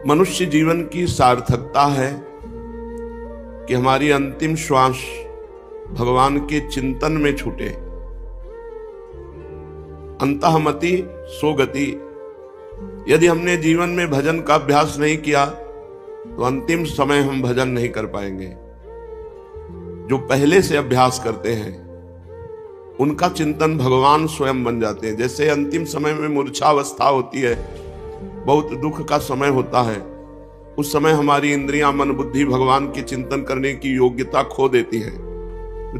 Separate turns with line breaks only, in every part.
मनुष्य जीवन की सार्थकता है कि हमारी अंतिम श्वास भगवान के चिंतन में छूटे। अंतःमति सो गति। यदि हमने जीवन में भजन का अभ्यास नहीं किया तो अंतिम समय हम भजन नहीं कर पाएंगे। जो पहले से अभ्यास करते हैं उनका चिंतन भगवान स्वयं बन जाते हैं। जैसे अंतिम समय में मूर्छावस्था होती है, बहुत दुख का समय होता है, उस समय हमारी इंद्रियां, मन, बुद्धि भगवान के चिंतन करने की योग्यता खो देती है।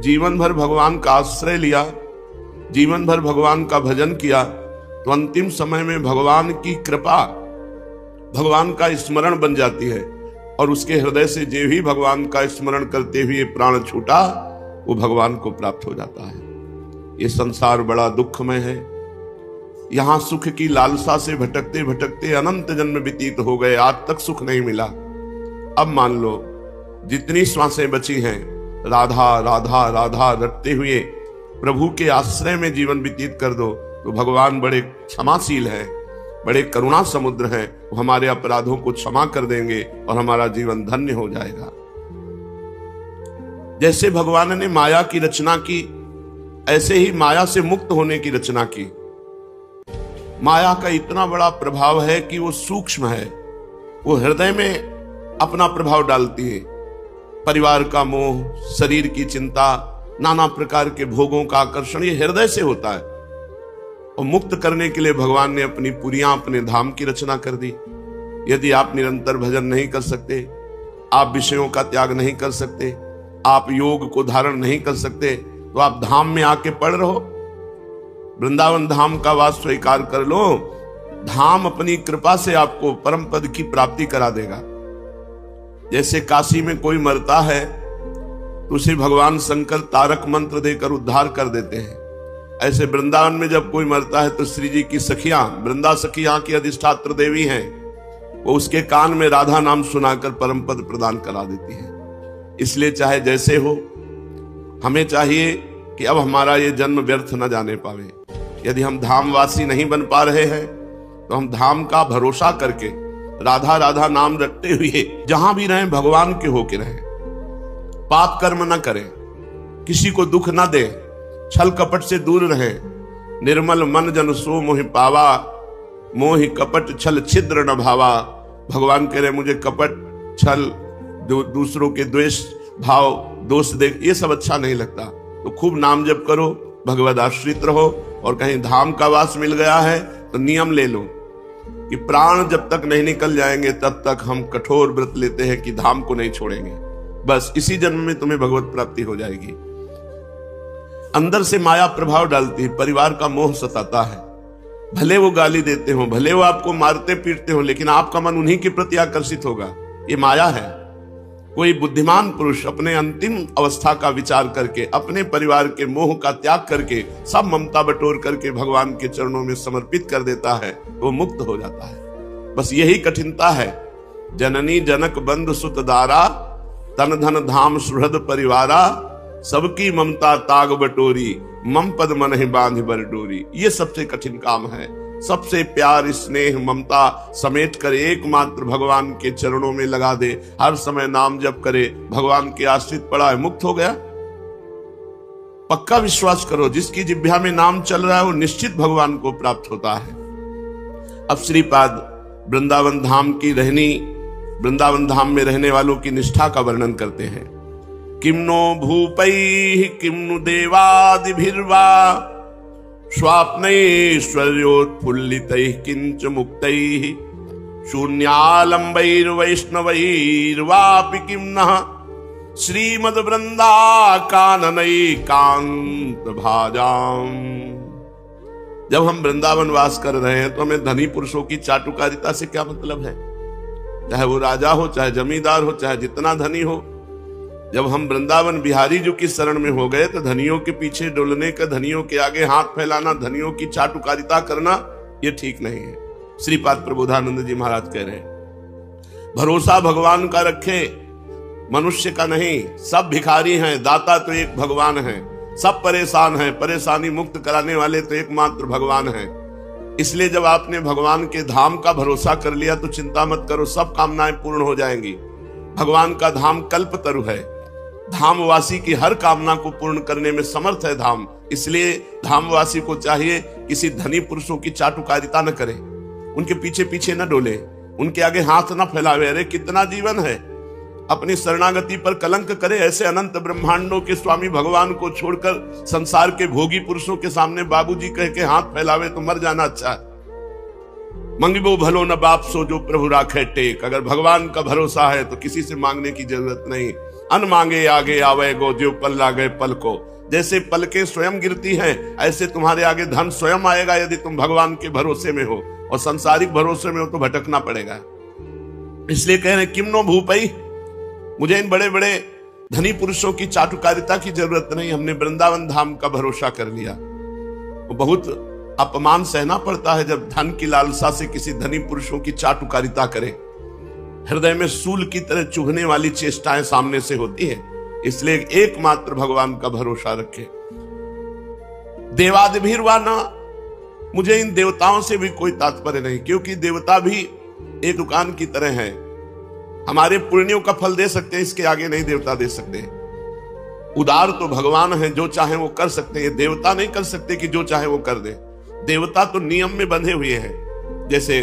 जीवन भर भगवान का आश्रय लिया, जीवन भर भगवान का भजन किया तो अंतिम समय में भगवान की कृपा, भगवान का स्मरण बन जाती है और उसके हृदय से जो भी भगवान का स्मरण करते हुए प्राण छूटा वो भगवान को प्राप्त हो जाता है। ये संसार बड़ा दुखमय है। यहां सुख की लालसा से भटकते भटकते अनंत जन्म व्यतीत हो गए, आज तक सुख नहीं मिला। अब मान लो जितनी श्वासें बची हैं राधा राधा राधा रटते हुए प्रभु के आश्रय में जीवन व्यतीत कर दो तो भगवान बड़े क्षमाशील हैं, बड़े करुणा समुद्र हैं। वो हमारे अपराधों को क्षमा कर देंगे और हमारा जीवन धन्य हो जाएगा। जैसे भगवान ने माया की रचना की, ऐसे ही माया से मुक्त होने की रचना की। माया का इतना बड़ा प्रभाव है कि वो सूक्ष्म है, वो हृदय में अपना प्रभाव डालती है। परिवार का मोह, शरीर की चिंता, नाना प्रकार के भोगों का आकर्षण, ये हृदय से होता है। और मुक्त करने के लिए भगवान ने अपनी पुरियां, अपने धाम की रचना कर दी। यदि आप निरंतर भजन नहीं कर सकते, आप विषयों का त्याग नहीं कर सकते, आप योग को धारण नहीं कर सकते, तो आप धाम में आके पड़ रहो। वृंदावन धाम का वास स्वीकार कर लो। धाम अपनी कृपा से आपको परम पद की प्राप्ति करा देगा। जैसे काशी में कोई मरता है तो उसे भगवान शंकर तारक मंत्र देकर उद्धार कर देते हैं। ऐसे वृंदावन में जब कोई मरता है तो श्री जी की सखियां, वृंदा सखी यहाँ की अधिष्ठात्र देवी हैं, वो उसके कान में राधा नाम सुनाकर परम पद प्रदान करा देती है। इसलिए चाहे जैसे हो, हमें चाहिए कि अब हमारा ये जन्म व्यर्थ न जाने पावे। यदि हम धामवासी नहीं बन पा रहे हैं तो हम धाम का भरोसा करके राधा राधा नाम रटते हुए जहां भी रहें भगवान के होके रहें। पाप कर्म न करें, किसी को दुख न दें, छल कपट से दूर रहें। निर्मल मन जन सो मोहि पावा, मोहि कपट छल छिद्र न भावा। भगवान कह रहे मुझे कपट, छल, दूसरों के द्वेष भाव, दोष देख, ये सब अच्छा नहीं लगता। तो खूब नाम जप करो, भगवद आश्रित रहो। और कहीं धाम का वास मिल गया है तो नियम ले लो कि प्राण जब तक नहीं निकल जाएंगे तब तक हम कठोर व्रत लेते हैं कि धाम को नहीं छोड़ेंगे। बस इसी जन्म में तुम्हें भगवत प्राप्ति हो जाएगी। अंदर से माया प्रभाव डालती है, परिवार का मोह सताता है। भले वो गाली देते हो, भले वो आपको मारते पीटते हो, लेकिन आपका मन उन्हीं के प्रति आकर्षित होगा। ये माया है। कोई बुद्धिमान पुरुष अपने अंतिम अवस्था का विचार करके, अपने परिवार के मोह का त्याग करके, सब ममता बटोर करके भगवान के चरणों में समर्पित कर देता है, वो मुक्त हो जाता है। बस यही कठिनता है। जननी जनक बंधु सुत दारा, तन धन धाम सुहृद परिवारा, सबकी ममता ताग बटोरी, मम पद मन ही बांध बर डोरी। ये सबसे कठिन काम है। सबसे प्यार, स्नेह, ममता समेट कर एकमात्र भगवान के चरणों में लगा दे, हर समय नाम जप करे, भगवान के आश्रित पड़ा है, मुक्त हो गया। पक्का विश्वास करो, जिसकी जिह्वा में नाम चल रहा है वो निश्चित भगवान को प्राप्त होता है। अब श्रीपाद वृंदावन धाम की रहनी, वृंदावन धाम में रहने वालों की निष्ठा का वर्णन करते हैं। किम्नो भूपैः किम्नु देवादिभिर्वा, स्वाप्नैश्वर्योत्फुल्लितैः किंच मुक्तैः, शून्यालंबैर्वैष्णवैर्वापि किम्नः, श्रीमद्वृंदाकाननैकान्त भाजाम्। जब हम वृंदावन वास कर रहे हैं तो हमें धनी पुरुषों की चाटुकारिता से क्या मतलब है? चाहे वो राजा हो, चाहे जमींदार हो, चाहे जितना धनी हो। जब हम वृंदावन बिहारी जी की शरण में हो गए तो धनियों के पीछे डोलने का, धनियों के आगे हाथ फैलाना, धनियों की चाटुकारिता करना, ये ठीक नहीं है। श्रीपाद प्रबोधानंद जी महाराज कह रहे हैं भरोसा भगवान का रखे, मनुष्य का नहीं। सब भिखारी हैं, दाता तो एक भगवान है। सब परेशान हैं, परेशानी मुक्त कराने वाले तो एकमात्र भगवान हैं। इसलिए जब आपने भगवान के धाम का भरोसा कर लिया तो चिंता मत करो, सब कामनाएं पूर्ण हो जाएंगी। भगवान का धाम कल्पतरु है, धामवासी की हर कामना को पूर्ण करने में समर्थ है धाम। इसलिए धामवासी को चाहिए किसी धनी पुरुषों की चाटुकारिता न करे, उनके पीछे पीछे न डोले, उनके आगे हाथ न फैलावे। अरे कितना जीवन है, अपनी शरणागति पर कलंक करे। ऐसे अनंत ब्रह्मांडों के स्वामी भगवान को छोड़कर संसार के भोगी पुरुषों के सामने बाबूजी कह के हाथ फैलावे तो मर जाना अच्छा है। मंगिबो भलो न बाप सो जो प्रभु राखे टेक। अगर भगवान का भरोसा है तो किसी से मांगने की जरूरत नहीं। अन मांगे आगे आवे गो, जो पल लागे पल को। जैसे पलकें स्वयं गिरती हैं, ऐसे तुम्हारे आगे धन स्वयं आएगा यदि तुम भगवान के भरोसे में हो। और सांसारिक भरोसे में हो तो भटकना पड़ेगा। इसलिए कह रहे किम नो भूपई, मुझे इन बड़े बड़े धनी पुरुषों की चाटुकारिता की जरूरत नहीं। हमने वृंदावन धाम का भरोसा कर लिया। बहुत अपमान सहना पड़ता है जब धन की लालसा से किसी धनी पुरुषों की चाटुकारिता करे। हृदय में सूल की तरह चुभने वाली चेष्टाएं सामने से होती हैं। इसलिए एकमात्र भगवान का भरोसा रखे। देवादिभिर्वाना, मुझे इन देवताओं से भी कोई तात्पर्य नहीं, क्योंकि देवता भी एक दुकान की तरह है। हमारे पुण्यों का फल दे सकते हैं, इसके आगे नहीं देवता दे सकते। उदार तो भगवान है, जो चाहे वो कर सकते हैं। देवता नहीं कर सकते कि जो चाहे वो कर दे। देवता तो नियम में बंधे हुए हैं। जैसे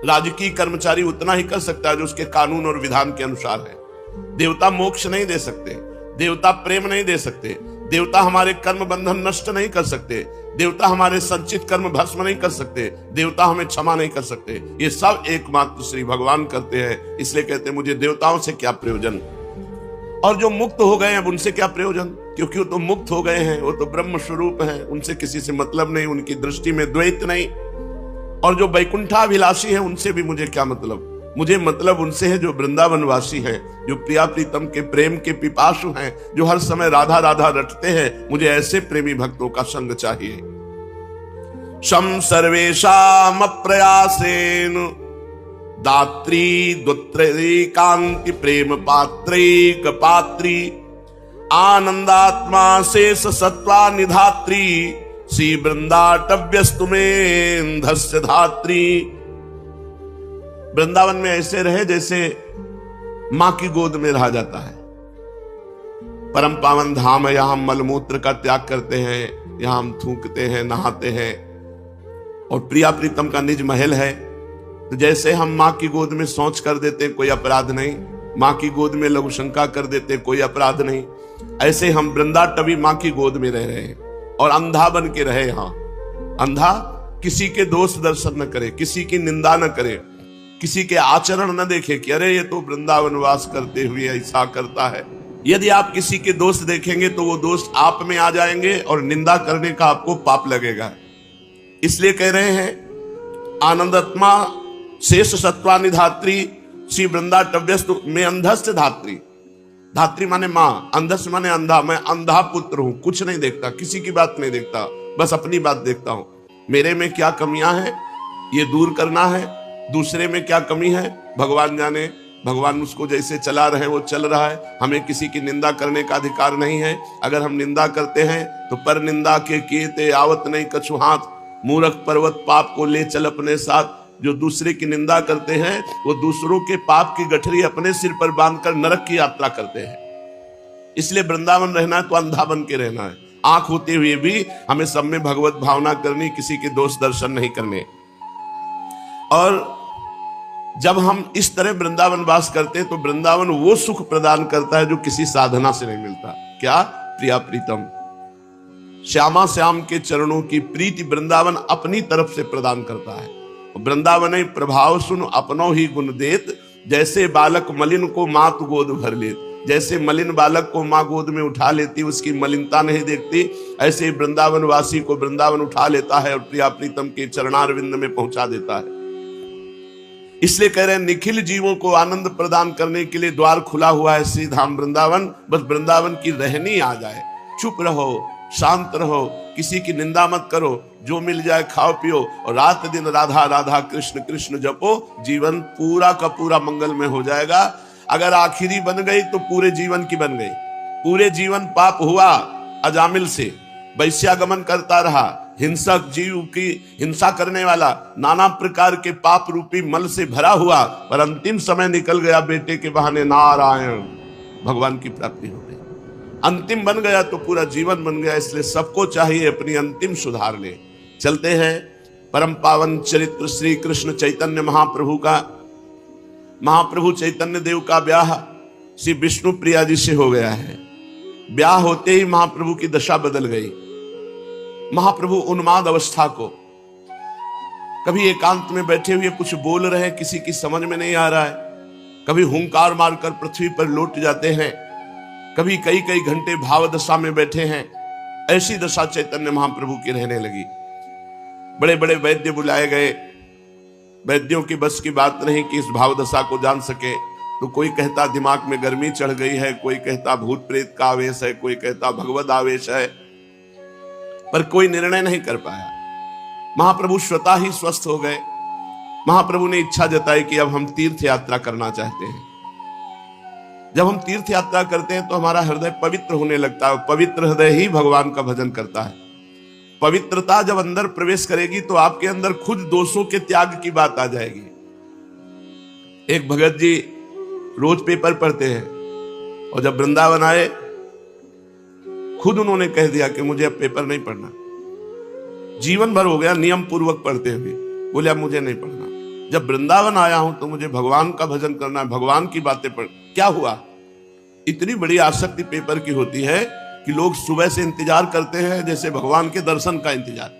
राजकीय कर्मचारी उतना ही कर सकता है जो उसके कानून और विधान के अनुसार है। देवता मोक्ष नहीं दे सकते, देवता प्रेम नहीं दे सकते, देवता हमारे कर्म बंधन नष्ट नहीं कर सकते, देवता हमारे संचित कर्म भस्म नहीं कर सकते, देवता हमें क्षमा नहीं कर सकते। ये सब एकमात्र श्री भगवान करते हैं। इसलिए कहते हैं मुझे देवताओं से क्या प्रयोजन। और जो मुक्त हो गए अब उनसे क्या प्रयोजन, क्योंकि वो तो मुक्त हो गए हैं, वो तो ब्रह्म स्वरूप हैं, उनसे किसी से मतलब नहीं, उनकी दृष्टि में द्वैत नहीं। और जो वैकुंठाभिलाषी हैं उनसे भी मुझे क्या मतलब। मुझे मतलब उनसे है जो वृंदावनवासी हैं, जो प्रिया प्रीतम के प्रेम के पिपासु हैं, जो हर समय राधा राधा रटते हैं। मुझे ऐसे प्रेमी भक्तों का संग चाहिए। शम सर्वेषाम प्रयासेन दात्री द्वत्री कांति प्रेम पात्रैक पात्री आनंदात्मा शेष सत्वा निधात्री श्री वृंदाटव्यस्तुमें धस्य धात्री। वृंदावन में ऐसे रहे जैसे मां की गोद में रहा जाता है। परम पावन धाम है, यहां हम मलमूत्र का त्याग करते हैं, यहां हम थूकते हैं, नहाते हैं। और प्रिया प्रीतम का निज महल है। तो जैसे हम मां की गोद में शौच कर देते कोई अपराध नहीं, मां की गोद में लघु शंका कर देते कोई अपराध नहीं, ऐसे हम वृंदाटवी मां की गोद में रह रहे हैं। और अंधा बन के रहे। यहां अंधा किसी के दोष दर्शन न करे, किसी की निंदा न करे, किसी के आचरण न देखे कि अरे ये तो वृंदावन वास करते हुए ऐसा करता है। यदि आप किसी के दोष देखेंगे तो वो दोष आप में आ जाएंगे और निंदा करने का आपको पाप लगेगा। इसलिए कह रहे हैं आनंदात्मा शेष सत्वानि धात्री श्री वृंदाटव्यस्तु में अंधस्य धात्री। धात्री माने मां, अंधस्य माने अंधा। मैं अंधा पुत्र हूं, कुछ नहीं देखता, किसी की बात नहीं देखता, बस अपनी बात देखता हूं। मेरे में क्या कमियां हैं ये दूर करना है, दूसरे में क्या कमी है भगवान जाने। भगवान उसको जैसे चला रहे वो चल रहा है। हमें किसी की निंदा करने का अधिकार नहीं है। अगर हम निंदा करते हैं तो पर निंदा के कीते आवत नहीं कछु हाथ। मूर्ख पर्वत पाप को ले चल अपने साथ। जो दूसरे की निंदा करते हैं वो दूसरों के पाप की गठरी अपने सिर पर बांधकर नरक की यात्रा करते हैं। इसलिए वृंदावन रहना है तो अंधा बन के रहना है। आंख होते हुए भी हमें सब में भगवत भावना करनी, किसी के दोष दर्शन नहीं करने। और जब हम इस तरह वृंदावन वास करते हैं तो वृंदावन वो सुख प्रदान करता है जो किसी साधना से नहीं मिलता। क्या? प्रिया प्रीतम श्यामा श्याम के चरणों की प्रीति वृंदावन अपनी तरफ से प्रदान करता है। वृंदावन प्रभाव सुन अपनो ही गुण देत, जैसे बालक मलिन को मात गोद भर लेत। जैसे मलिन बालक को मां गोद में उठा लेती, उसकी मलिनता नहीं देखती, ऐसे वृंदावन वासी को वृंदावन उठा लेता है और प्रिया प्रीतम के चरणारविंद में पहुंचा देता है। इसलिए कह रहे हैं निखिल जीवों को आनंद प्रदान करने के लिए द्वार खुला हुआ है श्री धाम वृंदावन। बस वृंदावन की रहनी आ जाए। चुप रहो, शांत रहो, किसी की निंदा मत करो, जो मिल जाए खाओ पियो और रात दिन राधा राधा कृष्ण कृष्ण जपो। जीवन पूरा का पूरा मंगल में हो जाएगा। अगर आखिरी बन गई तो पूरे जीवन की बन गई। पूरे जीवन पाप हुआ, अजामिल से वैश्यागमन करता रहा, हिंसक जीव की हिंसा करने वाला, नाना प्रकार के पाप रूपी मल से भरा हुआ, पर अंतिम समय निकल गया बेटे के बहाने, नारायण, भगवान की प्राप्ति हो गई। अंतिम बन गया तो पूरा जीवन बन गया। इसलिए सबको चाहिए अपनी अंतिम सुधार ले। चलते हैं परम पावन चरित्र श्री कृष्ण चैतन्य महाप्रभु का। महाप्रभु चैतन्य देव का ब्याह श्री विष्णु प्रिया जी से हो गया है। ब्याह होते ही महाप्रभु की दशा बदल गई। महाप्रभु उन्माद अवस्था को, कभी एकांत में बैठे हुए कुछ बोल रहे हैं, किसी की समझ में नहीं आ रहा है, कभी हुंकार मारकर पृथ्वी पर लौट जाते हैं, कभी कई कई घंटे भाव दशा में बैठे हैं। ऐसी दशा चैतन्य महाप्रभु की रहने लगी। बड़े बड़े वैद्य बुलाए गए, वैद्यों की बस की बात नहीं कि इस भाव दशा को जान सके। तो कोई कहता दिमाग में गर्मी चढ़ गई है, कोई कहता भूत प्रेत का आवेश है, कोई कहता भगवत आवेश है, पर कोई निर्णय नहीं कर पाया। महाप्रभु स्वतः ही स्वस्थ हो गए। महाप्रभु ने इच्छा जताई कि अब हम तीर्थ यात्रा करना चाहते हैं। जब हम तीर्थ यात्रा करते हैं तो हमारा हृदय पवित्र होने लगता है। पवित्र हृदय ही भगवान का भजन करता है। पवित्रता जब अंदर प्रवेश करेगी तो आपके अंदर खुद दोषों के त्याग की बात आ जाएगी। एक भगत जी रोज पेपर पढ़ते हैं और जब वृंदावन आए खुद उन्होंने कह दिया कि मुझे अब पेपर नहीं पढ़ना। जीवन भर हो गया नियम पूर्वक पढ़ते हुए, बोले अब मुझे नहीं पढ़ना। जब वृंदावन आया हूं तो मुझे भगवान का भजन करना है, भगवान की बातें पढ़। क्या हुआ? इतनी बड़ी आसक्ति पेपर की होती है कि लोग सुबह से इंतजार करते हैं जैसे भगवान के दर्शन का इंतजार।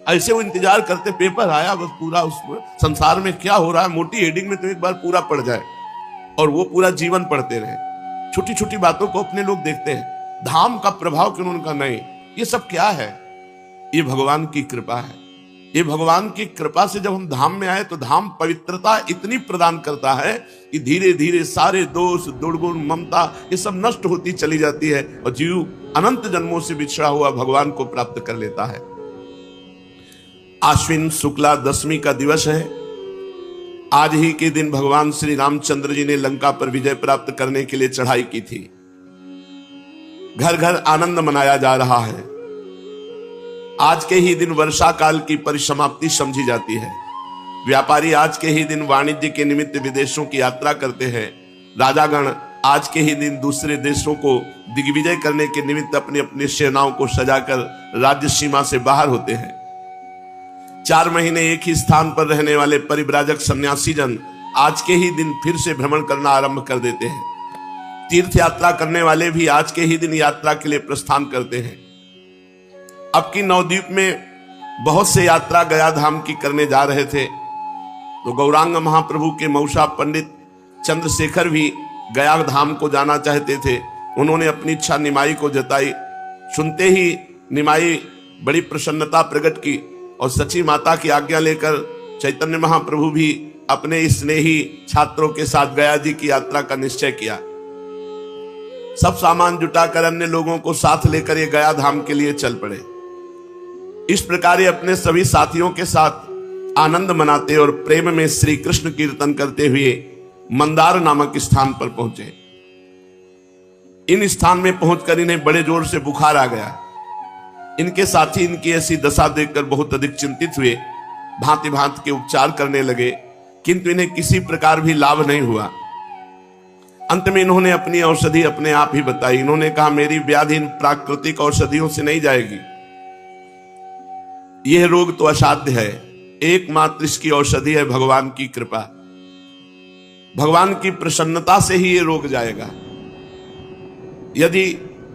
ऐसे वो इंतजार करते, पेपर आया बस पूरा उस संसार में क्या हो रहा है मोटी हेडिंग में तो एक बार पूरा पढ़ जाए, और वो पूरा जीवन पढ़ते रहे। छोटी छोटी बातों को अपने लोग देखते हैं, धाम का प्रभाव क्यों? उनका नहीं। ये सब क्या है? ये भगवान की कृपा है। ये भगवान की कृपा से जब हम धाम में आए तो धाम पवित्रता इतनी प्रदान करता है कि धीरे धीरे सारे दोष, दुर्गुण, ममता ये सब नष्ट होती चली जाती है और जीव अनंत जन्मों से बिछड़ा हुआ भगवान को प्राप्त कर लेता है। आश्विन शुक्ला दशमी का दिवस है। आज ही के दिन भगवान श्री रामचंद्र जी ने लंका पर विजय प्राप्त करने के लिए चढ़ाई की थी। घर घर आनंद मनाया जा रहा है। आज के ही दिन वर्षा काल की परिसमाप्ति समझी जाती है। व्यापारी आज के ही दिन वाणिज्य के निमित्त विदेशों की यात्रा करते हैं। राजागण आज के ही दिन दूसरे देशों को दिग्विजय करने के निमित्त अपनी अपनी सेनाओं को सजाकर राज्य सीमा से बाहर होते हैं। 4 महीने एक ही स्थान पर रहने वाले परिव्राजक सन्यासी जन आज के ही दिन फिर से भ्रमण करना आरंभ कर देते हैं। तीर्थ यात्रा करने वाले भी आज के ही दिन यात्रा के लिए प्रस्थान करते हैं। अब की नवद्वीप में बहुत से यात्रा गया धाम की करने जा रहे थे, तो गौरांग महाप्रभु के मौसा पंडित चंद्रशेखर भी गया धाम को जाना चाहते थे। उन्होंने अपनी इच्छा निमाई को जताई। सुनते ही निमाई बड़ी प्रसन्नता प्रकट की और सची माता की आज्ञा लेकर चैतन्य महाप्रभु भी अपने स्नेही छात्रों के साथ गया जी की यात्रा का निश्चय किया। सब सामान जुटाकर अन्य लोगों को साथ लेकर ये गया धाम के लिए चल पड़े। इस प्रकार ये अपने सभी साथियों के साथ आनंद मनाते और प्रेम में श्री कृष्ण कीर्तन करते हुए मंदार नामक स्थान पर पहुंचे। इन स्थान में पहुंचकर इन्हें बड़े जोर से बुखार आ गया। इनके साथी इनकी ऐसी दशा देखकर बहुत अधिक चिंतित हुए, भांति भांति के उपचार करने लगे, किंतु इन्हें किसी प्रकार भी लाभ नहीं हुआ। अंत में इन्होंने अपनी औषधि अपने आप ही बताई। इन्होंने कहा मेरी व्याधि इन प्राकृतिक औषधियों से नहीं जाएगी, यह रोग तो असाध्य है, एकमात्र इसकी औषधि है भगवान की कृपा। भगवान की प्रसन्नता से ही यह रोग जाएगा। यदि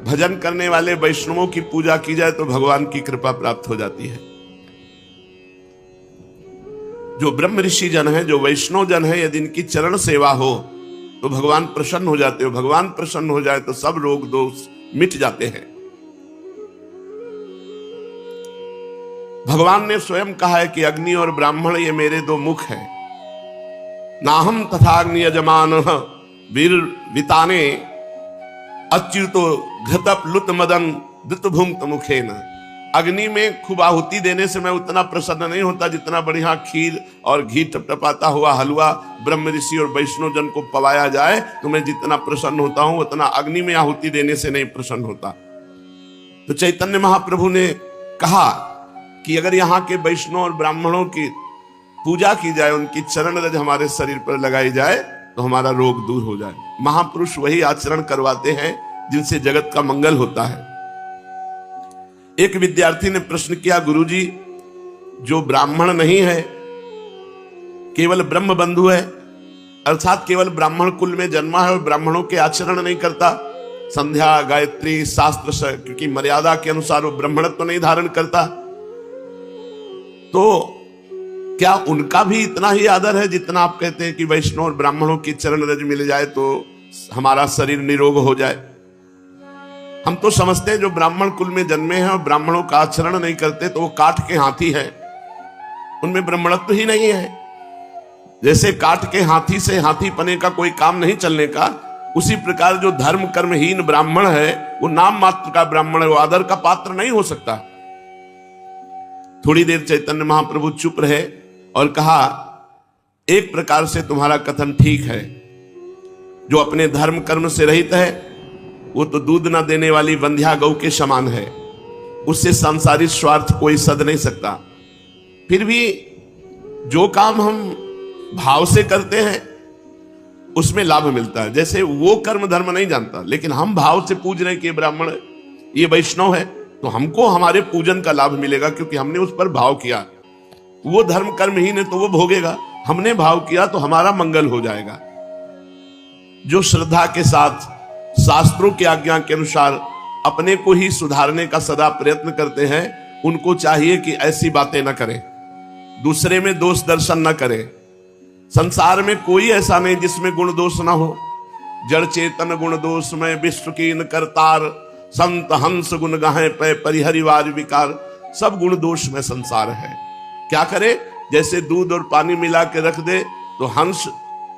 भजन करने वाले वैष्णवों की पूजा की जाए तो भगवान की कृपा प्राप्त हो जाती है। जो ब्रह्म ऋषि जन है, जो वैष्णव जन है, यदि इनकी चरण सेवा हो तो भगवान प्रसन्न हो जाते हो। भगवान प्रसन्न हो जाए तो सब रोग दोष मिट जाते हैं। भगवान ने स्वयं कहा है कि अग्नि और ब्राह्मण ये मेरे 2 मुख हैं। नाहम तथा अग्नि यजमान वीर विताने अच्युतो घृतप लुत मदन धृतभुंक्त मुखेन। अग्नि में खूब आहुति देने से मैं उतना प्रसन्न नहीं होता जितना बढ़िया खीर और घी टपटपाता हुआ हलवा ब्रह्म ऋषि और वैष्णव जन को पवाया जाए तो मैं जितना प्रसन्न होता हूं उतना अग्नि में आहुति देने से नहीं प्रसन्न होता। तो चैतन्य महाप्रभु ने कहा कि अगर यहाँ के वैष्णव और ब्राह्मणों की पूजा की जाए, उनकी चरण रज हमारे शरीर पर लगाई जाए तो हमारा रोग दूर हो जाए। महापुरुष वही आचरण करवाते हैं जिनसे जगत का मंगल होता है। एक विद्यार्थी ने प्रश्न किया, गुरुजी, जो ब्राह्मण नहीं है, केवल ब्रह्म बंधु है, अर्थात केवल ब्राह्मण कुल में जन्मा है और ब्राह्मणों के आचरण नहीं करता, संध्या गायत्री शास्त्र की मर्यादा के अनुसार वो ब्राह्मणत्व नहीं धारण करता, तो क्या उनका भी इतना ही आदर है जितना आप कहते हैं कि वैष्णव और ब्राह्मणों की चरण रज मिल जाए तो हमारा शरीर निरोग हो जाए? हम तो समझते हैं जो ब्राह्मण कुल में जन्मे हैं और ब्राह्मणों का आचरण नहीं करते तो वो काठ के हाथी है, उनमें ब्राह्मणत्व ही नहीं है। जैसे काठ के हाथी से हाथी पने का कोई काम नहीं चलने का, उसी प्रकार जो धर्म कर्महीन ब्राह्मण है वो नाम मात्र का ब्राह्मण है, वो आदर का पात्र नहीं हो सकता। थोड़ी देर चैतन्य महाप्रभु चुप रहे और कहा, एक प्रकार से तुम्हारा कथन ठीक है, जो अपने धर्म कर्म से रहित है वो तो दूध ना देने वाली वंध्या गौ के समान है, उससे सांसारिक स्वार्थ कोई सद नहीं सकता। फिर भी जो काम हम भाव से करते हैं उसमें लाभ मिलता है। जैसे वो कर्म धर्म नहीं जानता, लेकिन हम भाव से पूज रहे हैं कि ब्राह्मण ये वैष्णव है, तो हमको हमारे पूजन का लाभ मिलेगा क्योंकि हमने उस पर भाव किया। वो धर्म कर्महीन है तो वो भोगेगा, हमने भाव किया तो हमारा मंगल हो जाएगा। जो श्रद्धा के साथ शास्त्रों की आज्ञा के अनुसार अपने को ही सुधारने का सदा प्रयत्न करते हैं, उनको चाहिए कि ऐसी बातें न करें, दूसरे में दोष दर्शन न करें। संसार में कोई ऐसा नहीं जिसमें गुण दोष ना हो। जड़ चेतन गुण दोष में विश्व कीन करतार, संत हंस गुण गाहे पे परिहरिवार विकार। सब गुण दोष में संसार है। क्या करे? जैसे दूध और पानी मिला के रख दे तो हंस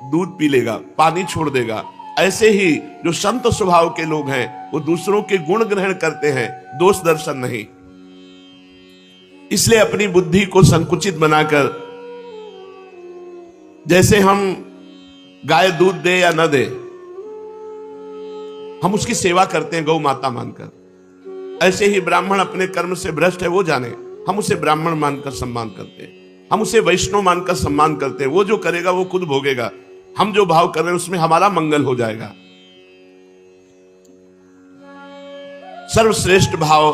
दूध पी लेगा, पानी छोड़ देगा। ऐसे ही जो संत स्वभाव के लोग हैं वो दूसरों के गुण ग्रहण करते हैं, दोष दर्शन नहीं। इसलिए अपनी बुद्धि को संकुचित बनाकर, जैसे हम गाय दूध दे या न दे, हम उसकी सेवा करते हैं गौ माता मानकर, ऐसे ही ब्राह्मण अपने कर्म से भ्रष्ट है वो जाने, हम उसे ब्राह्मण मानकर सम्मान करते हैं, हम उसे वैष्णव मानकर सम्मान करते हैं। वो जो करेगा वो खुद भोगेगा, हम जो भाव कर रहे हैं उसमें हमारा मंगल हो जाएगा। सर्वश्रेष्ठ भाव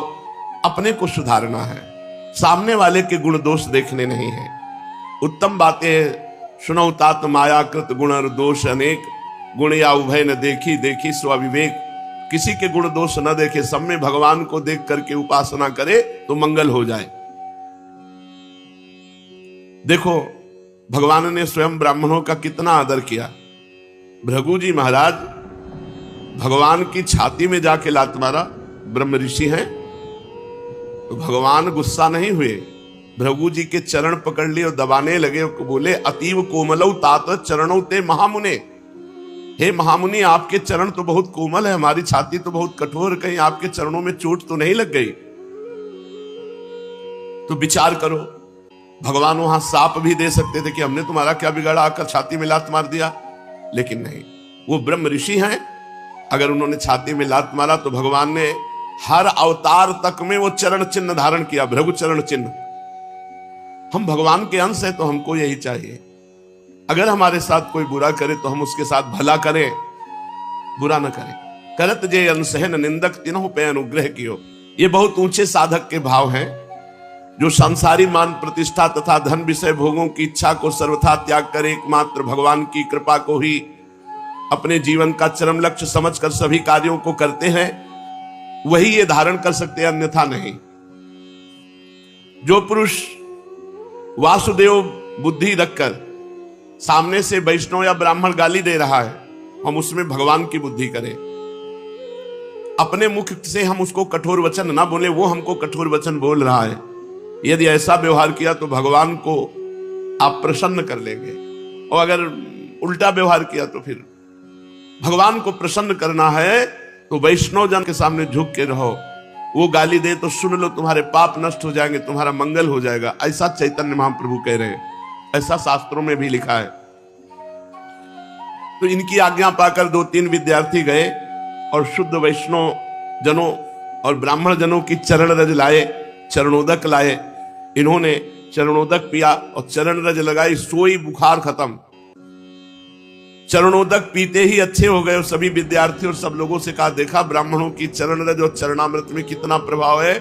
अपने को सुधारना है, सामने वाले के गुण दोष देखने नहीं है। उत्तम बातें सुनौ तात मायाकृत गुण और दोष अनेक, गुण या उभय न देखी देखी स्वविवेक। किसी के गुण दोष न देखे, सब में भगवान को देख करके उपासना करे तो मंगल हो जाए। देखो भगवान ने स्वयं ब्राह्मणों का कितना आदर किया। भृगु जी महाराज भगवान की छाती में जाके लात मारा, ब्रह्म ऋषि हैं, तो भगवान गुस्सा नहीं हुए, भृगु जी के चरण पकड़ लिए और दबाने लगे, बोले अतीव कोमलौ तात चरणौ ते महामुने। हे महामुनि, आपके चरण तो बहुत कोमल है, हमारी छाती तो बहुत कठोर, कहीं आपके चरणों में चोट तो नहीं लग गई? तो विचार करो, भगवान वहां साप भी दे सकते थे कि हमने तुम्हारा क्या बिगाड़ा, आकर छाती में लात मार दिया, लेकिन नहीं, वो ब्रह्म ऋषि हैं। अगर उन्होंने छाती में लात मारा तो भगवान ने हर अवतार तक में वो चरण चिन्ह धारण किया, भृगु चरण चिन्ह। हम भगवान के अंश हैं तो हमको यही चाहिए। अगर हमारे साथ कोई बुरा करे तो हम उसके साथ भला करें, बुरा न करें। करत जे अनसहन निंदक तिन्हु पे अनुग्रह कियो। ये बहुत ऊंचे साधक के भाव हैं, जो संसारी मान प्रतिष्ठा तथा धन विषय भोगों की इच्छा को सर्वथा त्याग कर एकमात्र भगवान की कृपा को ही अपने जीवन का चरम लक्ष्य समझकर सभी कार्यों को करते हैं, वही ये धारण कर सकते हैं, अन्यथा नहीं। जो पुरुष वासुदेव बुद्धि रखकर सामने से वैष्णव या ब्राह्मण गाली दे रहा है, हम उसमें भगवान की बुद्धि करें। अपने मुख से हम उसको कठोर वचन ना बोले, वो हमको कठोर वचन बोल रहा है। यदि ऐसा व्यवहार किया तो भगवान को आप प्रसन्न कर लेंगे, और अगर उल्टा व्यवहार किया तो फिर भगवान को प्रसन्न करना है तो वैष्णव जन के सामने झुक के रहो। वो गाली दे तो सुन लो, तुम्हारे पाप नष्ट हो जाएंगे, तुम्हारा मंगल हो जाएगा, ऐसा चैतन्य महाप्रभु कह रहे हैं, ऐसा शास्त्रों में भी लिखा है। तो इनकी आज्ञा पाकर 2-3 विद्यार्थी गए और शुद्ध वैष्णव जनों और ब्राह्मण जनों की चरण रज लाए, चरणोदक लाए इन्होंने चरणोदक पिया और चरण रज लगाई, सोई बुखार खत्म। चरणोदक पीते ही अच्छे हो गए। और सभी विद्यार्थी और सब लोगों से कहा, देखा ब्राह्मणों की चरण रज और चरणामृत में कितना प्रभाव है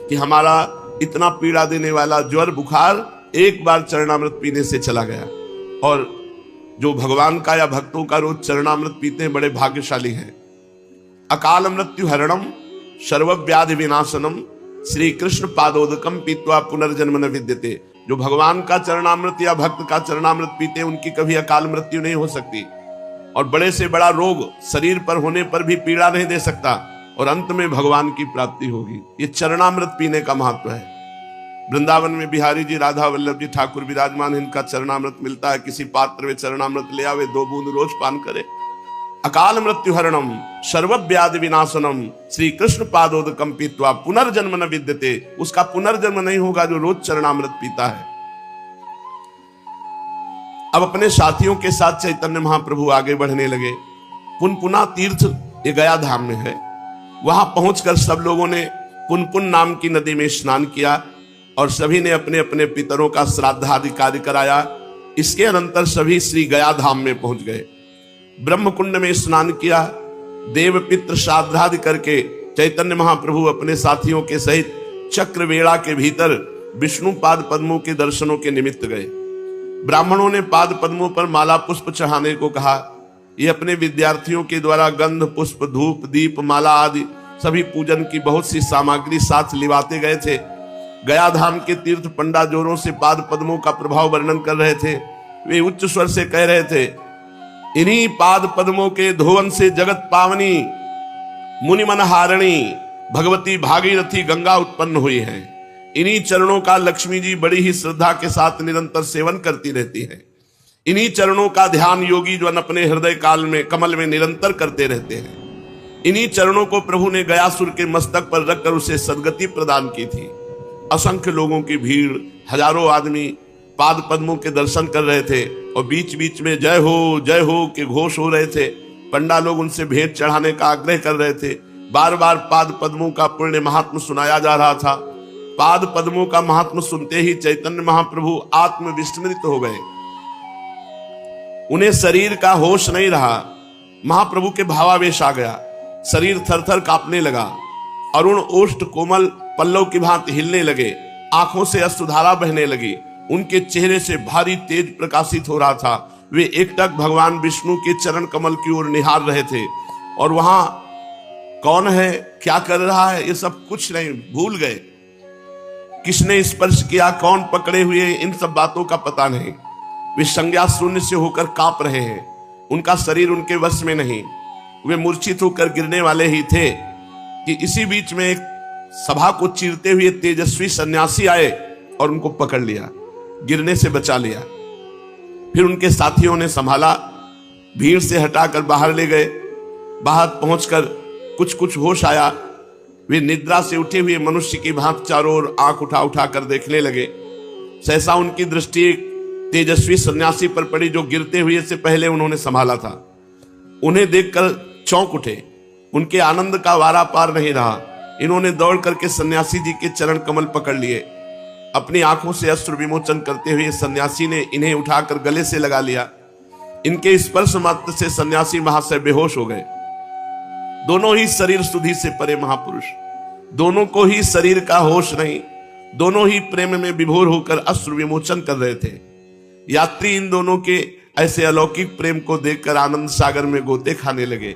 कि हमारा इतना पीड़ा देने वाला ज्वर बुखार एक बार चरणामृत पीने से चला गया। और जो भगवान का या भक्तों का रोज चरणामृत पीते हैं बड़े भाग्यशाली हैं। अकाल मृत्यु हरणम सर्वव्याधि विनाशनम श्री कृष्ण पादोदकम पीत्वा पुनर्जन्म न विद्यते। जो भगवान का चरणामृत या भक्त का चरणामृत पीते हैं उनकी कभी अकाल मृत्यु नहीं हो सकती, और बड़े से बड़ा रोग शरीर पर होने पर भी पीड़ा नहीं दे सकता, और अंत में भगवान की प्राप्ति होगी। ये चरणामृत पीने का महत्व है। वृंदावन में बिहारी जी, राधा वल्लभ जी ठाकुर विराजमान, इनका चरणामृत मिलता है। किसी पात्र में चरणामृत ले आवे, 2 बूंद रोज पान करे। अकाल मृत्यु हरणम सर्वव्याधि विनाशनम श्री कृष्ण पादोदकम पीत्वा पुनर्जन्म न विद्यते। उसका पुनर्जन्म नहीं होगा जो रोज चरणामृत पीता है। अब अपने साथियों के साथ चैतन्य महाप्रभु आगे बढ़ने लगे। पुनपुना तीर्थ ये गया धाम में है। वहां पहुंचकर सब लोगों ने पुनपुन नाम की नदी में स्नान किया और सभी ने अपने अपने पितरों का श्राद्धादि कार्य कराया। इसके अनंतर सभी श्री गया धाम में पहुंच गए। ब्रह्म कुंड में स्नान किया। देव पितृ श्राद्धादि करके चैतन्य महाप्रभु अपने साथियों के सहित चक्रवेड़ा के भीतर विष्णु पाद पद्मों के दर्शनों के निमित्त गए। ब्राह्मणों ने पाद पद्मों पर माला पुष्प चढ़ाने को कहा। ये अपने विद्यार्थियों के द्वारा गंध पुष्प धूप दीप माला आदि सभी पूजन की बहुत सी सामग्री साथ लिवाते गए थे। गया धाम के तीर्थ पंडा जोरों से पाद पद्मों का प्रभाव वर्णन कर रहे थे। वे उच्च स्वर से कह रहे थे, इन्हीं पाद पद्मों के धोवन से जगत पावनी मुनिमन हारणी भगवती भागीरथी गंगा उत्पन्न हुई है। इन्हीं चरणों का लक्ष्मी जी बड़ी ही श्रद्धा के साथ निरंतर सेवन करती रहती है। इन्हीं चरणों का ध्यान योगी जो अपने हृदय काल में कमल में निरंतर करते रहते हैं। इन्हीं चरणों को प्रभु ने गयासुर के मस्तक पर रखकर उसे सद्गति प्रदान की थी। असंख्य लोगों की भीड़, हजारों आदमी पाद पद्मों के दर्शन कर रहे थे और बीच बीच में जय हो के घोष हो रहे थे। पंडा लोग उनसे भेंट चढ़ाने का आग्रह कर रहे थे। बार बार पाद पद्मों का पुण्य महात्म सुनाया जा रहा था। पाद पद्मों का महात्म सुनते ही चैतन्य महाप्रभु आत्म विस्मृत हो गए। उन्हें शरीर का होश नहीं रहा। महाप्रभु के भावावेश आ गया। शरीर थरथर कांपने लगा। अरुण ओष्ठ कोमल पल्लव की भांति हिलने लगे। आंखों से अश्रुधारा बहने लगी। उनके चेहरे से भारी तेज प्रकाशित हो रहा था। वे एकटक भगवान विष्णु के चरण कमल की ओर निहार रहे थे और वहां कौन है, क्या कर रहा है, ये सब कुछ नहीं, भूल गए। किसने स्पर्श किया, कौन पकड़े हुए, इन सब बातों का पता नहीं। वे संज्ञा शून्य से होकर कांप रहे हैं। उनका शरीर उनके वश में नहीं। वे मूर्छित होकर गिरने वाले ही थे कि इसी बीच में एक सभा को चीरते हुए तेजस्वी सन्यासी आए और उनको पकड़ लिया, गिरने से बचा लिया। फिर उनके साथियों ने संभाला, भीड़ से हटाकर बाहर ले गए। बाहर पहुंचकर कुछ कुछ होश आया। वे निद्रा से उठे हुए मनुष्य की भांति चारों ओर आंख उठा उठा कर देखने लगे। सहसा उनकी दृष्टि एक तेजस्वी सन्यासी पर पड़ी जो गिरते हुए से पहले उन्होंने संभाला था। उन्हें देखकर चौंक उठे। उनके आनंद का वारा पार नहीं रहा। इन्होंने दौड़ करके सन्यासी जी के चरण कमल पकड़ लिए। अपनी आंखों से अश्रु विमोचन करते हुए सन्यासी ने इन्हें उठाकर गले से लगा लिया। इनके स्पर्श मात्र से सन्यासी महाशय बेहोश हो गए। दोनों ही शरीर सुधि से परे महापुरुष, दोनों को ही शरीर का होश नहीं, दोनों ही प्रेम में विभोर होकर अश्रु विमोचन कर रहे थे। यात्री इन दोनों के ऐसे अलौकिक प्रेम को देखकर आनंद सागर में गोते खाने लगे।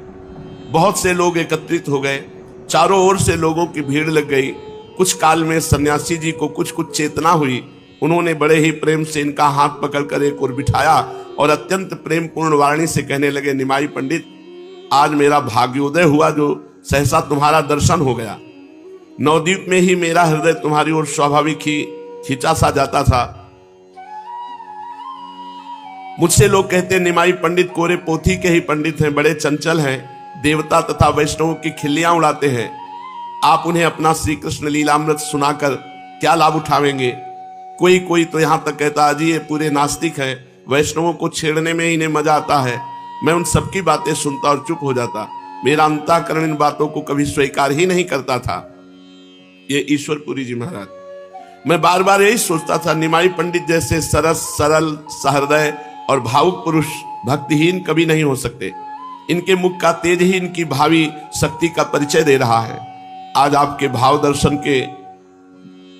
बहुत से लोग एकत्रित हो गए। चारों ओर से लोगों की भीड़ लग गई। कुछ काल में सन्यासी जी को कुछ कुछ चेतना हुई। उन्होंने बड़े ही प्रेम से इनका हाथ पकड़कर एक ओर बिठाया और अत्यंत प्रेम पूर्ण वाणी से कहने लगे, निमाई पंडित, आज मेरा भाग्योदय हुआ जो सहसा तुम्हारा दर्शन हो गया। नवद्वीप में ही मेरा हृदय तुम्हारी ओर स्वाभाविक ही खींचा सा जाता था। मुझसे लोग कहते निमाई पंडित कोरे पोथी के ही पंडित हैं, बड़े चंचल हैं, देवता तथा वैष्णवों की खिल्लियां उड़ाते हैं। आप उन्हें अपना श्री कृष्ण लीलामृत सुनाकर क्या लाभ उठावेंगे? कोई कोई तो यहां तक कहता अजी ये पूरे नास्तिक हैं, वैष्णवों को छेड़ने में इन्हें मजा आता है। मैं उन सबकी बातें सुनता और चुप हो जाता। मेरा अंतःकरण इन बातों को कभी स्वीकार ही नहीं करता था। ये ईश्वरपुरी जी महाराज। मैं बार बार यही सोचता था, निमाई पंडित जैसे सरस, सरल, सहृदय और भावुक पुरुष भक्तिहीन कभी नहीं हो सकते। इनके मुख का तेज ही इनकी भावी शक्ति का परिचय दे रहा है। आज आपके भाव दर्शन के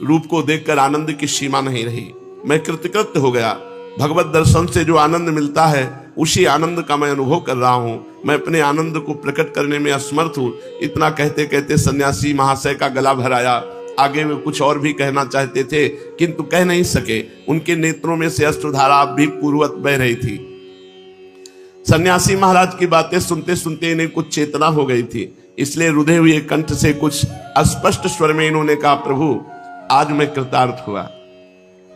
रूप को देखकर आनंद की सीमा नहीं रही। मैं कृतकृत्य हो गया। भगवत दर्शन से जो आनंद मिलता है उसी आनंद का मैं अनुभव कर रहा हूं। मैं अपने आनंद को प्रकट करने में असमर्थ हूं। इतना कहते कहते सन्यासी महाशय का गला भर आया। आगे वे कुछ और भी कहना चाहते थे किंतु कह नहीं सके। उनके नेत्रों में से अश्रुधारा भी पूर्ववत बह रही थी। सन्यासी महाराज की बातें सुनते सुनते इन्हें कुछ चेतना हो गई थी, इसलिए रुधे हुए कंठ से कुछ अस्पष्ट स्वर में इन्होंने कहा, प्रभु आज मैं कृतार्थ हुआ।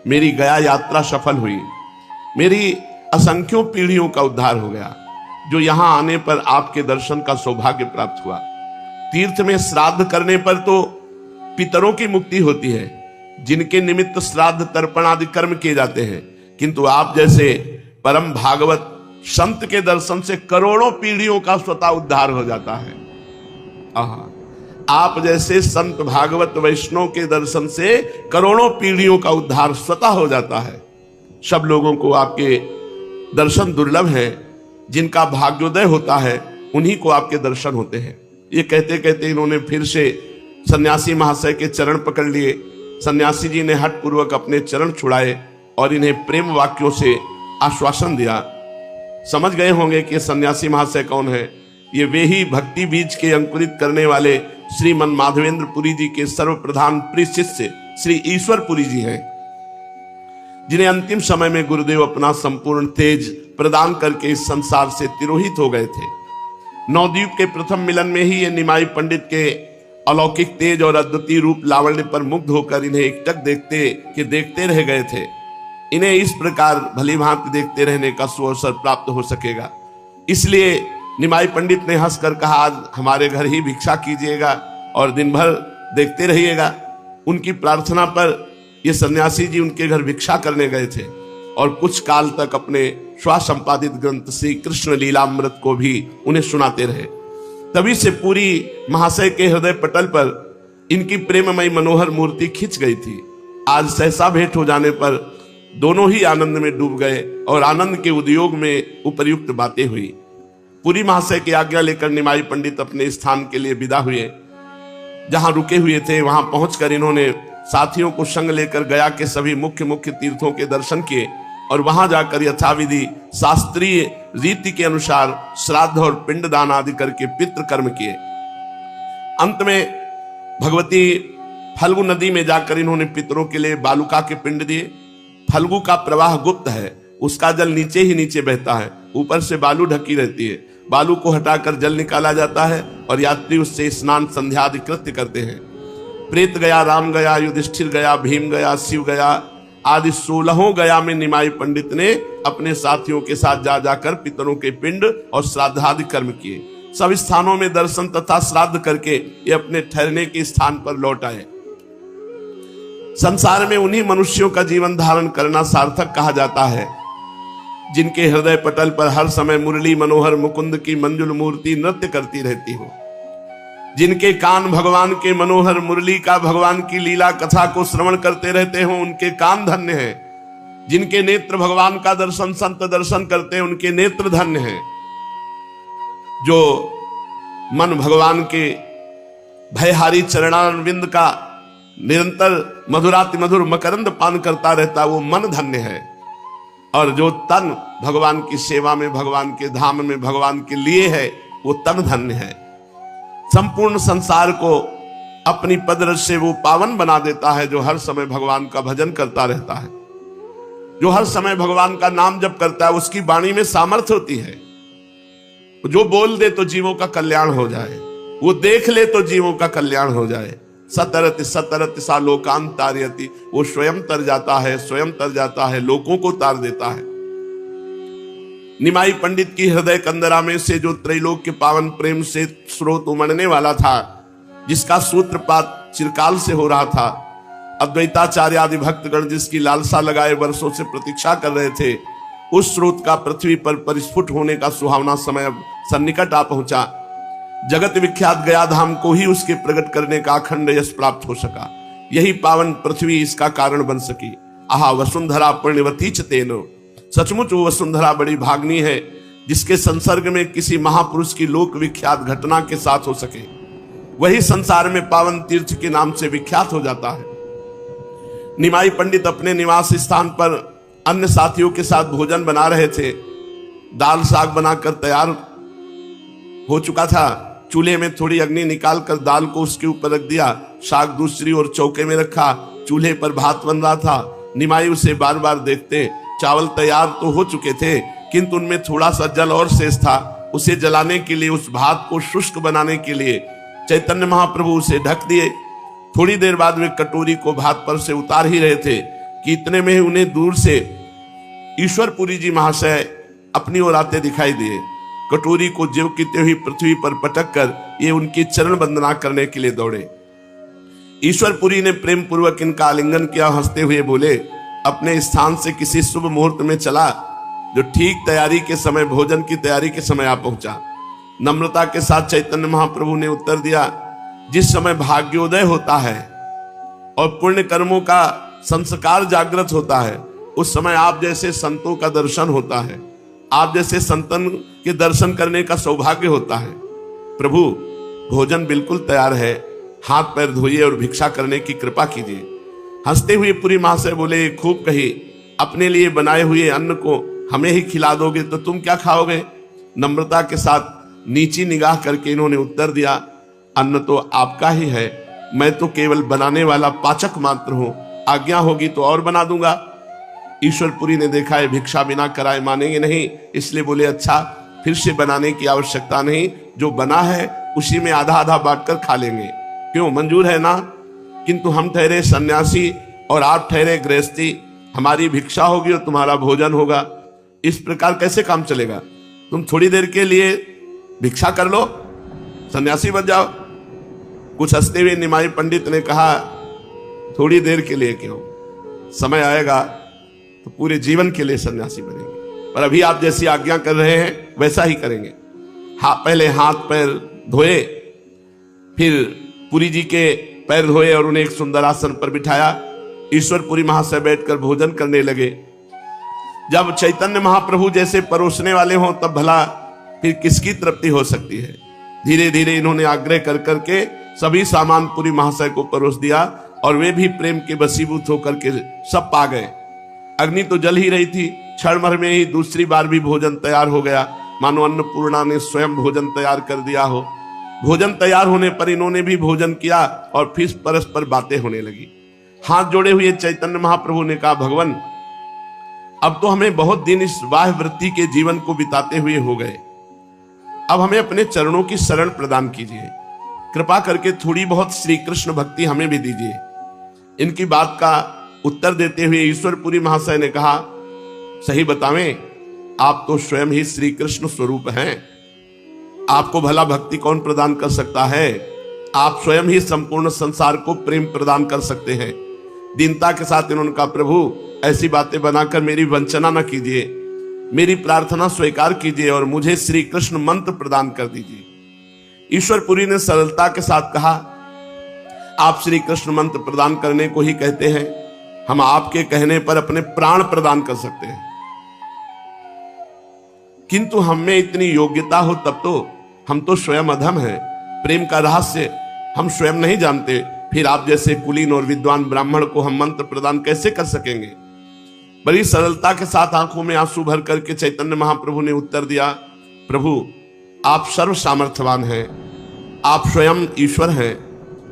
मेरी गया यात्रा सफल हुई। मेरी असंख्यों पीढ़ियों का उद्धार हो गया। जो यहां आने पर आपके दर्शन का सौभाग्य प्राप्त हुआ। तीर्थ में श्राद्ध करने पर तो पितरों की मुक्ति होती है, जिनके निमित्त श्राद्ध तर्पण आदि कर्म किए जाते हैं, किंतु आप जैसे परम भागवत संत के दर्शन से करोड़ों पीढ़ियों का स्वतः उद्धार हो जाता है। आप जैसे संत भागवत वैष्णव के दर्शन से करोड़ों पीढ़ियों का उद्धार स्वतः हो जाता है। सब लोगों को आपके दर्शन दुर्लभ है। जिनका भाग्योदय होता है उन्हीं को आपके दर्शन होते हैं। ये कहते कहते इन्होंने फिर से सन्यासी महाशय के चरण पकड़ लिए। सन्यासी जी ने हठ पूर्वक अपने चरण छुड़ाए और इन्हें प्रेम वाक्यों से आश्वासन दिया। समझ गए होंगे कि सन्यासी महाशय कौन है। ये वे ही भक्ति बीज के अंकुरित करने वाले श्रीमन माधवेंद्र पुरी जी के सर्वप्रधान प्रिय शिष्य श्री ईश्वर पुरी जी हैं, जिन्हें अंतिम समय में गुरुदेव अपना संपूर्ण तेज प्रदान करके इस संसार से तिरोहित हो गए थे। नवद्वीप के प्रथम मिलन में ही ये निमाई पंडित के अलौकिक तेज और अद्वितीय रूप लावण्य पर मुग्ध होकर इन्हें एकटक देखते रह गए थे। इन्हें इस प्रकार भली भांति देखते रहने का सुअवसर प्राप्त हो सकेगा, इसलिए निमाई पंडित ने हंसकर कहा, आज हमारे घर ही भिक्षा कीजिएगा और दिन भर देखते रहिएगा। उनकी प्रार्थना पर ये सन्यासी जी उनके घर भिक्षा करने गए थे और कुछ काल तक अपने स्वसंपादित ग्रंथ श्री कृष्ण लीलामृत को भी उन्हें सुनाते रहे। तभी से पूरी महाशय के हृदय पटल पर इनकी प्रेममयी मनोहर मूर्ति खिंच गई थी। आज सहसा भेंट हो जाने पर दोनों ही आनंद में डूब गए और आनंद के उद्योग में उपर्युक्त बातें हुई। पूरी महाशय की आज्ञा लेकर निमाई पंडित अपने स्थान के लिए विदा हुए। जहां रुके हुए थे वहां पहुंचकर इन्होंने साथियों को संग लेकर गया के सभी मुख्य मुख्य तीर्थों के दर्शन किए और वहां जाकर यथाविधि शास्त्रीय रीति के अनुसार श्राद्ध और पिंडदान आदि करके पितृ कर्म किए। अंत में भगवती फल्गु नदी में जाकर इन्होंने पितरों के लिए बालुका के पिंड दिए। फल्गु का प्रवाह गुप्त है, उसका जल नीचे ही नीचे बहता है, ऊपर से बालू ढकी रहती है। बालू को हटाकर जल निकाला जाता है और यात्री उससे स्नान संध्या आदि कृत्य करते हैं। प्रेत गया, राम गया, युधिष्ठिर गया, भीम गया, शिव गया आदि 16 गया में निमाई पंडित ने अपने साथियों के साथ जा जाकर पितरों के पिंड और श्राद्धादि कर्म किए। सब स्थानों में दर्शन तथा श्राद्ध करके ये अपने ठहरने के स्थान पर लौट आए। संसार में उन्हीं मनुष्यों का जीवन धारण करना सार्थक कहा जाता है जिनके हृदय पटल पर हर समय मुरली मनोहर मुकुंद की मंजुल मूर्ति नृत्य करती रहती हो, जिनके कान भगवान के मनोहर मुरली का भगवान की लीला कथा को श्रवण करते रहते हो, उनके कान धन्य हैं। जिनके नेत्र भगवान का दर्शन संत दर्शन करते हैं, उनके नेत्र धन्य हैं। जो मन भगवान के भयहारी चरणारविंद का निरंतर मधुराति मधुर मकरंद पान करता रहता, वो मन धन्य है। और जो तन भगवान की सेवा में, भगवान के धाम में, भगवान के लिए है, वो तन धन्य है। संपूर्ण संसार को अपनी पदरज से वो पावन बना देता है जो हर समय भगवान का भजन करता रहता है, जो हर समय भगवान का नाम जप करता है। उसकी वाणी में सामर्थ्य होती है। जो बोल दे तो जीवों का कल्याण हो जाए, वो देख ले तो जीवों का कल्याण हो जाए। सतरति सतरति सा लोकान तारयति, वो स्वयं तर जाता है, स्वयं तर जाता है, लोगों को तार देता है। निमाई पंडित की हृदय कंदरा में से जो त्रैलोक के पावन प्रेम से स्रोत उमड़ने वाला था, जिसका सूत्रपात चिरकाल से हो रहा था, अद्वैताचार्य आदि भक्तगण जिसकी लालसा लगाए वर्षों से प्रतीक्षा कर रहे थे, उस स्रोत का पृथ्वी पर परिस्फुट होने का सुहावना समय अब सन्निकट आ पहुंचा। जगत विख्यात गया धाम को ही उसके प्रकट करने का अखंड यश प्राप्त हो सका। यही पावन पृथ्वी इसका कारण बन सकी। आहा वसुंधरा पुण्यवती च तेनो, सचमुच वो वसुंधरा बड़ी भागनी है जिसके संसर्ग में किसी महापुरुष की लोक विख्यात घटना के साथ हो सके। वही संसार में पावन तीर्थ के नाम से विख्यात हो जाता है। निमाई पंडित अपने निवास स्थान पर अन्य साथियों के साथ भोजन बना रहे थे। दाल साग बनाकर तैयार हो चुका था। चूल्हे में थोड़ी अग्नि निकालकर दाल को उसके ऊपर रख दिया, साग दूसरी ओर चौके में रखा। चूल्हे पर भात बन रहा था। निमाई उसे बार बार देखते। चावल तैयार तो हो चुके थे किंतु उनमें थोड़ा सा जल और शेष था। उसे जलाने के लिए, उस भात को शुष्क बनाने के लिए चैतन्य महाप्रभु उसे ढक दिए। थोड़ी देर बाद वे कटोरी को भात पर से उतार ही रहे थे कि इतने में उन्हें दूर से ईश्वरपुरी जी महाशय अपनी ओर आते दिखाई दिए। कटोरी को ज्यों की त्यों ही पृथ्वी पर पटक कर ये उनकी चरण वंदना करने के लिए दौड़े। ईश्वरपुरी ने प्रेम पूर्वक इनका आलिंगन किया। हंसते हुए बोले, अपने स्थान से किसी शुभ मुहूर्त में चला जो ठीक तैयारी के समय, भोजन की तैयारी के समय आ पहुंचा। नम्रता के साथ चैतन्य महाप्रभु ने उत्तर दिया, जिस समय भाग्योदय होता है और पुण्य कर्मों का संस्कार जागृत होता है उस समय आप जैसे संतों का दर्शन होता है, आप जैसे संतन के दर्शन करने का सौभाग्य होता है। प्रभु भोजन बिल्कुल तैयार है, हाथ पैर धोइए और भिक्षा करने की कृपा कीजिए। हंसते हुए पुरी महाशय बोले, खूब कही, अपने लिए बनाए हुए अन्न को हमें ही खिला दोगे तो तुम क्या खाओगे? नम्रता के साथ नीची निगाह करके इन्होंने उत्तर दिया, अन्न तो आपका ही है, मैं तो केवल बनाने वाला पाचक मात्र हूं, आज्ञा होगी तो और बना दूंगा। ईश्वरपुरी ने देखा है भिक्षा बिना कराए मानेंगे नहीं, इसलिए बोले, अच्छा फिर से बनाने की आवश्यकता नहीं, जो बना है उसी में आधा आधा बांटकर खा लेंगे, क्यों मंजूर है ना? किंतु हम ठहरे सन्यासी और आप ठहरे गृहस्थी, हमारी भिक्षा होगी और तुम्हारा भोजन होगा, इस प्रकार कैसे काम चलेगा? तुम थोड़ी देर के लिए भिक्षा कर लो, सन्यासी बन जाओ। कुछ हंसते हुए निमाई पंडित ने कहा, थोड़ी देर के लिए क्यों, समय आएगा तो पूरे जीवन के लिए सन्यासी बनेंगे, पर अभी आप जैसी आज्ञा कर रहे हैं वैसा ही करेंगे। पहले हाथ पैर धोए, फिर पुरी जी के पैर धोए और उन्हें एक सुंदर आसन पर बिठाया। ईश्वरपुरी महाशय बैठकर भोजन करने लगे। जब चैतन्य महाप्रभु जैसे परोसने वाले हों तब भला फिर किसकी तृप्ति हो सकती है। धीरे धीरे इन्होंने आग्रह कर करके सभी सामान पुरी महाशय को परोस दिया और वे भी प्रेम के वशीभूत होकर के सब पा गए। अग्नि तो जल ही रही थी, क्षण भर में ही दूसरी बार भी भोजन तैयार हो गया, मानो अन्नपूर्णा ने स्वयं भोजन तैयार कर दिया हो। भोजन तैयार होने पर इन्होंने भी भोजन किया और फिर परस्पर बातें होने लगी। हाथ जोड़े हुए चैतन्य महाप्रभु ने कहा, भगवान अब तो हमें बहुत दिन इस बाह्य वृत्ति के जीवन को बिताते हुए हो गए, अब हमें अपने चरणों की शरण प्रदान कीजिए, कृपा करके थोड़ी बहुत श्री कृष्ण भक्ति हमें भी दीजिए। इनकी बात का उत्तर देते हुए ईश्वरपुरी महाशय ने कहा, सही बतावें, आप तो स्वयं ही श्री कृष्ण स्वरूप हैं, आपको भला भक्ति कौन प्रदान कर सकता है? आप स्वयं ही संपूर्ण संसार को प्रेम प्रदान कर सकते हैं। दीनता के साथ इन्होंने कहा, प्रभु ऐसी बातें बनाकर मेरी वंचना न कीजिए, मेरी प्रार्थना स्वीकार कीजिए और मुझे श्री कृष्ण मंत्र प्रदान कर दीजिए। ईश्वरपुरी ने सरलता के साथ कहा, आप श्री कृष्ण मंत्र प्रदान करने को ही कहते हैं, हम आपके कहने पर अपने प्राण प्रदान कर सकते हैं, किंतु हमें इतनी योग्यता हो तब तो, हम तो स्वयं अधम हैं, प्रेम का रहस्य हम स्वयं नहीं जानते, फिर आप जैसे कुलीन और विद्वान ब्राह्मण को हम मंत्र प्रदान कैसे कर सकेंगे? बड़ी सरलता के साथ आंखों में आंसू भर करके चैतन्य महाप्रभु ने उत्तर दिया, प्रभु आप सर्व सामर्थ्यवान हैं, आप स्वयं ईश्वर हैं,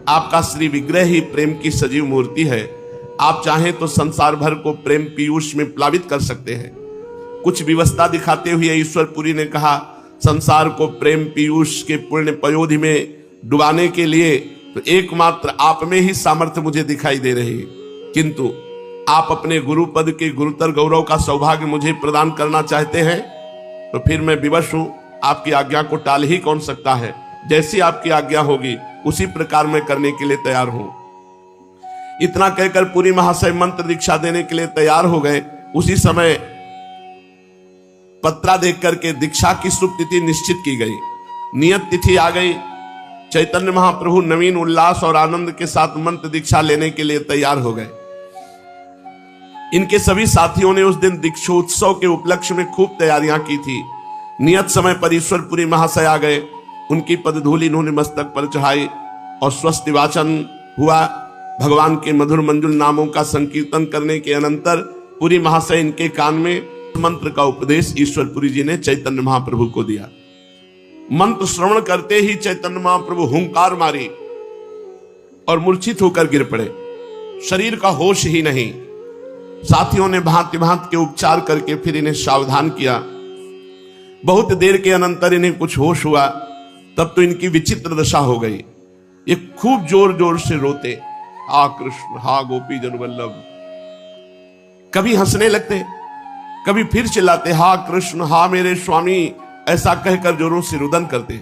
आपका श्री विग्रह ही प्रेम की सजीव मूर्ति है, आप चाहें तो संसार भर को प्रेम पीयूष में प्लावित कर सकते हैं। कुछ विवशता दिखाते हुए ईश्वरपुरी ने कहा, संसार को प्रेम पीयूष के पुण्य पयोधि में डुबाने के लिए तो एकमात्र आप में ही सामर्थ्य मुझे दिखाई दे रही है, किंतु आप अपने गुरु पद के गुरुतर गौरव का सौभाग्य मुझे प्रदान करना चाहते हैं तो फिर मैं विवश हूं, आपकी आज्ञा को टाल ही कौन सकता है? जैसी आपकी आज्ञा होगी उसी प्रकार मैं करने के लिए तैयार हूं। इतना कहकर पुरी महाशय मंत्र दीक्षा देने के लिए तैयार हो गए। उसी समय पत्रा देख करके दीक्षा की शुभ तिथि निश्चित की गई। नियत तिथि आ गई। चैतन्य महाप्रभु नवीन उल्लास और आनंद के साथ मंत्र दीक्षा लेने के लिए तैयार हो गए। इनके सभी साथियों ने उस दिन दीक्षोत्सव के उपलक्ष्य में खूब तैयारियां की थी। नियत समय पर ईश्वरपुरी महाशय आ गए, उनकी पदधूलि इन्होंने मस्तक पर चढ़ाई और स्वस्ति वाचन हुआ। भगवान के मधुर मंजुल नामों का संकीर्तन करने के अनंतर पुरी महाशय इनके कान में मंत्र का उपदेश ईश्वरपुरी जी ने चैतन्य महाप्रभु को दिया। मंत्र श्रवण करते ही चैतन्य महाप्रभु हुंकार मारी और मूर्छित होकर गिर पड़े। शरीर का होश ही नहीं। साथियों ने भांति भांति के उपचार करके फिर इन्हें सावधान किया। बहुत देर के अनंतर इन्हें कुछ होश हुआ। तब तो इनकी विचित्र दशा हो गई। ये खूब जोर जोर से रोते, हा कृष्ण हा गोपी जन वल्लभ। कभी हंसने लगते, कभी फिर चिल्लाते, हा कृष्ण हा मेरे स्वामी, ऐसा कहकर जोरों से रुदन करते।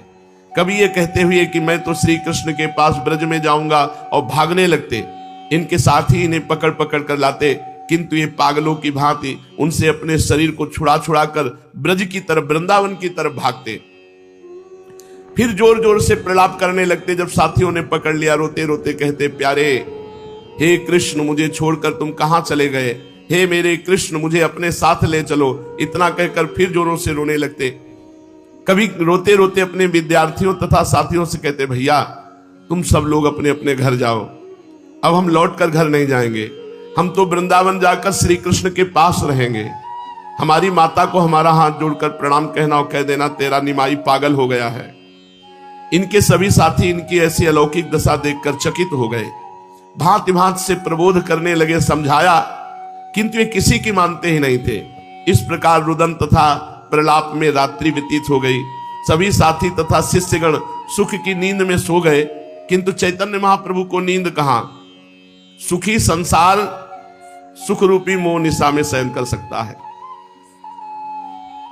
कभी ये कहते हुए कि मैं तो श्री कृष्ण के पास ब्रज में जाऊंगा, और भागने लगते। इनके साथी इन्हें पकड़ पकड़ कर लाते, किंतु ये पागलों की भांति उनसे अपने शरीर को छुड़ा छुड़ा कर ब्रज की तरफ, वृंदावन की तरफ भागते। फिर जोर जोर से प्रलाप करने लगते। जब साथियों ने पकड़ लिया, रोते रोते कहते, प्यारे हे कृष्ण, मुझे छोड़कर तुम कहां चले गए? हे मेरे कृष्ण, मुझे अपने साथ ले चलो। इतना कहकर फिर जोरों से रोने लगते। कभी रोते रोते अपने विद्यार्थियों तथा साथियों से कहते, भैया तुम सब लोग अपने अपने घर जाओ, अब हम लौटकर घर नहीं जाएंगे। हम तो वृंदावन जाकर श्री कृष्ण के पास रहेंगे। हमारी माता को हमारा हाथ जोड़कर प्रणाम कहना और कह देना, तेरा निमाई पागल हो गया है। इनके सभी साथी इनकी ऐसी अलौकिक दशा देखकर चकित हो गए। भांति भांति से प्रबोध करने लगे, समझाया, किंतु वे किसी की मानते ही नहीं थे। इस प्रकार रुदन तथा प्रलाप में रात्रि व्यतीत हो गई। सभी साथी तथा शिष्यगण सुख की नींद में सो गए, किंतु चैतन्य महाप्रभु को नींद कहां। सुखी संसार सुख रूपी मोह निशा में शयन कर सकता है।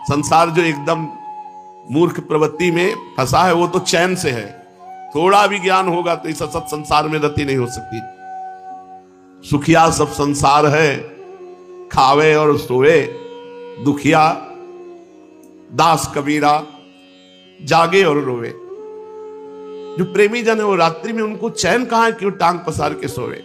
संसार जो एकदम मूर्ख प्रवृत्ति में फंसा है, वो तो चैन से है। थोड़ा भी ज्ञान होगा तो इस सत संसार में रति नहीं हो सकती। सुखिया सब संसार है, खावे और सोए, दुखिया दास कबीरा जागे और रोवे। जो प्रेमी जन है वो रात्रि में उनको चैन कहां है कि वो टांग पसार के सोवे।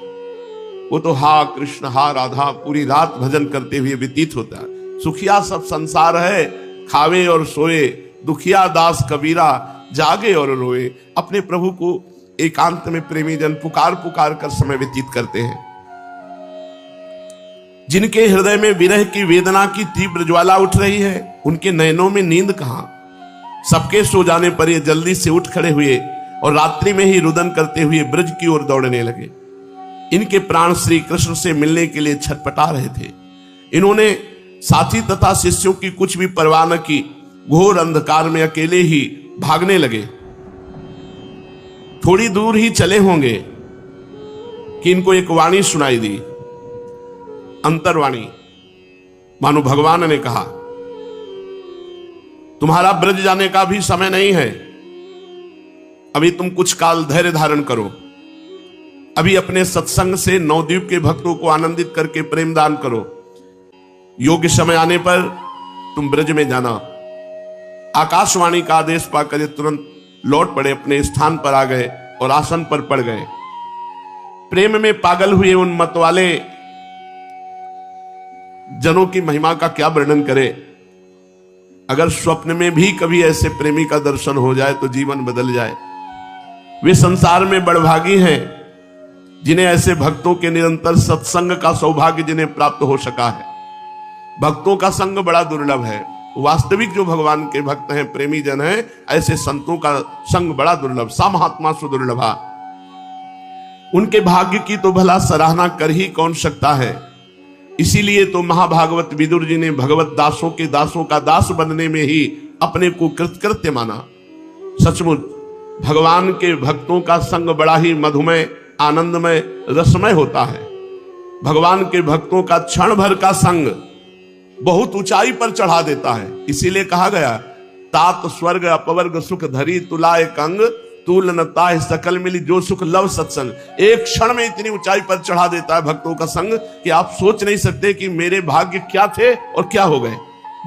वो तो हा कृष्ण हा राधा पूरी रात भजन करते हुए व्यतीत होता है। सुखिया सब संसार है, खावे और सोए, दुखिया दास कबीरा जागे और रोए। अपने प्रभु को एकांत में प्रेमी जन पुकार पुकार कर समय व्यतीत करते हैं। जिनके हृदय में विरह की वेदना की तीव्र ज्वाला उठ रही है, उनके नयनों में नींद कहां। सबके सो जाने पर ये जल्दी से उठ खड़े हुए और रात्रि में ही रुदन करते हुए ब्रज की ओर दौड़ने लगे। इनके प्राण श्री कृष्ण से मिलने के लिए छटपटा रहे थे। इन्होंने साथी तथा शिष्यों की कुछ भी परवाह न की, घोर अंधकार में अकेले ही भागने लगे। थोड़ी दूर ही चले होंगे कि इनको एक वाणी सुनाई दी, अंतर्वाणी। मानो भगवान ने कहा, तुम्हारा ब्रज जाने का भी समय नहीं है, अभी तुम कुछ काल धैर्य धारण करो। अभी अपने सत्संग से नवद्वीप के भक्तों को आनंदित करके प्रेम दान करो। योग्य समय आने पर तुम ब्रज में जाना। आकाशवाणी का आदेश पाकर ये तुरंत लौट पड़े, अपने स्थान पर आ गए और आसन पर पड़ गए। प्रेम में पागल हुए उन मतवाले जनों की महिमा का क्या वर्णन करें। अगर स्वप्न में भी कभी ऐसे प्रेमी का दर्शन हो जाए तो जीवन बदल जाए। वे संसार में बड़भागी हैं जिन्हें ऐसे भक्तों के निरंतर सत्संग का सौभाग्य जिन्हें प्राप्त हो सका है। भक्तों का संग बड़ा दुर्लभ है। वास्तविक जो भगवान के भक्त हैं, प्रेमी जन हैं, ऐसे संतों का संग बड़ा दुर्लभ, सा महात्मा सुदुर्लभा। उनके भाग्य की तो भला सराहना कर ही कौन सकता है। इसीलिए तो महाभागवत विदुर जी ने भगवत दासों के दासों का दास बनने में ही अपने को कृतकृत्य माना। सचमुच भगवान के भक्तों का संग बड़ा ही मधुमय, आनंदमय, रसमय होता है। भगवान के भक्तों का क्षण भर का संग बहुत ऊंचाई पर चढ़ा देता है। इसीलिए कहा गया, तात स्वर्ग अपवर्ग सुख धरी तुलाए कंग, तूल न ताह सकल मिली जो सुख लव सत्संग। एक क्षण में इतनी ऊंचाई पर चढ़ा देता है भक्तों का संग कि आप सोच नहीं सकते कि मेरे भाग्य क्या थे और क्या हो गए